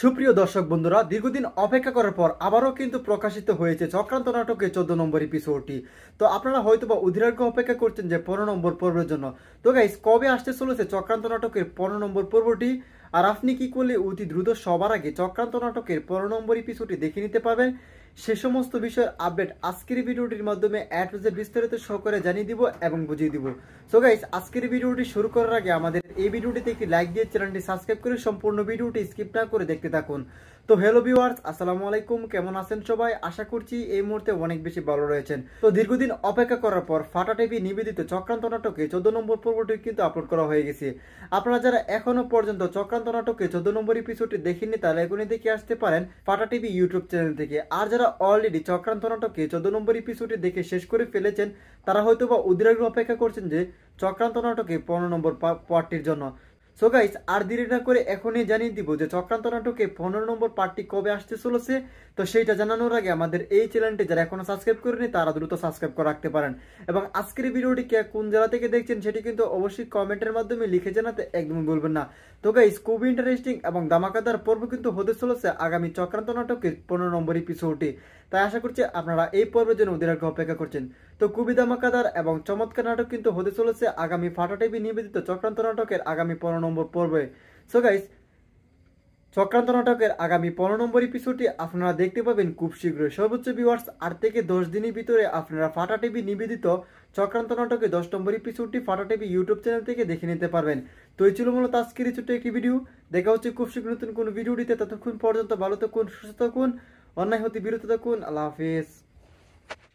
সুপ্রিয় দর্শক বন্ধুরা, দীর্ঘদিন অপেক্ষা করার পর আবারও কিন্তু প্রকাশিত হয়েছে চক্রান্ত নাটকের 14 নম্বর এপিসোডটি। তো আপনারা হয়তোবা অধীরাগ্য অপেক্ষা করছেন যে 15 নম্বর পর্বের জন্য। তো গাইস, কবে আসতে চলেছে চক্রান্ত নাটকের 15 নম্বর পর্বটি? আর আপনি কি করলে অতি দ্রুত সবার আগে চক্রান্ত নাটকের 15 নম্বর এপিসোডটি দেখে নিতে পারবেন, সে সমস্ত বিষয়ের আপডেট আজকের ভিডিওটির মাধ্যমে বিস্তারিত সহকারে জানিয়ে দিব এবং বুঝিয়ে দিব। সো গাইস, আজকের ভিডিওটি শুরু করার আগে আমাদের এই ভিডিওটিতে একটি লাইক দিয়ে চ্যানেলটি সাবস্ক্রাইব করে সম্পূর্ণ ভিডিওটি স্কিপ না করে দেখতে থাকুন। তো হ্যালো ভিউয়ার্স, আসসালামু আলাইকুম, কেমন আছেন সবাই? আশা করছি এই মুহূর্তে অনেক বেশি ভালো রয়েছেন। তো দীর্ঘদিন অপেক্ষা করার পর ফাটা টিভি নিবেদিত চক্রান্ত নাটকে 14 নম্বর পর্বটি কিন্তু আপলোড করা হয়ে গেছে। আপনারা যারা এখনো পর্যন্ত চক্রান্ত নাটকে 14 নম্বর এপিসোডটি দেখেননি, তাহলে এখনই দেখে আসতে পারেন ফাটা টিভি ইউটিউব চ্যানেল থেকে। আর যারা অলরেডি চক্রান্ত নাটকে 14 নম্বর এপিসোডটি দেখে শেষ করে ফেলেছেন, তারা হয়তো বা উদ্বিগ্ন অপেক্ষা করছেন যে চক্রান্ত নাটকে 15 নম্বর পার্টটির জন্য। সো গাইস, আর দেরি না করে এখনই জানিয়ে দিব যে চক্রান্ত নাটকে 15 নম্বর পার্টটি কবে আসতে চলেছে। তো সেইটা জানানোর আগে আমাদের এই চ্যানেলটি যারা এখনো সাবস্ক্রাইব করেনি, তারা দ্রুত সাবস্ক্রাইব করে রাখতে পারেন। এবং আজকের ভিডিওটি কে কোন জেলা থেকে দেখছেন সেটি কিন্তু অবশ্যই কমেন্টের মাধ্যমে লিখে জানাতে একদমই বলবেন না। তো গাইস, খুব ইন্টারেস্টিং এবং ধামাকাদার পর্ব কিন্তু হতে চলেছে আগামী চক্রান্ত নাটকের 15 নম্বর এপিসোডটি। তাই আশা করছি আপনারা এই পর্বের জন্য অধীর অপেক্ষা করছেন। তো খুবই ধামাকাদার এবং চমৎকার নাটক কিন্তু হতে চলেছে আগামী ফাটা টিভি নিবেদিত চক্রান্ত নাটকের আগামী 15 নম্বর পর্বে। সো গাইস, চক্রান্ত নাটকের আগামী 15 নম্বর এপিসোডটি আপনারা দেখতে পাবেন খুব শীঘ্রই। সর্বোচ্চ ভিউয়ার্স, 8 থেকে 10 দিনের ভিতরে আপনারা ফাটা টিভি নিবেদিত চক্রান্ত নাটকের 10 নম্বর এপিসোডটি ফাটা টিভি ইউটিউব চ্যানেল থেকে দেখে নিতে পারবেন। তো এই ছিল মূলত আজকের ছোট্ট একটি ভিডিও। দেখা হচ্ছে খুব শীঘ্র নতুন কোনো ভিডিওটিতে। ততক্ষণ পর্যন্ত ভালো থাকুন, সুস্থ থাকুন, অন্যায় হতে বিরত থাকুন। আল্লাহ হাফিজ।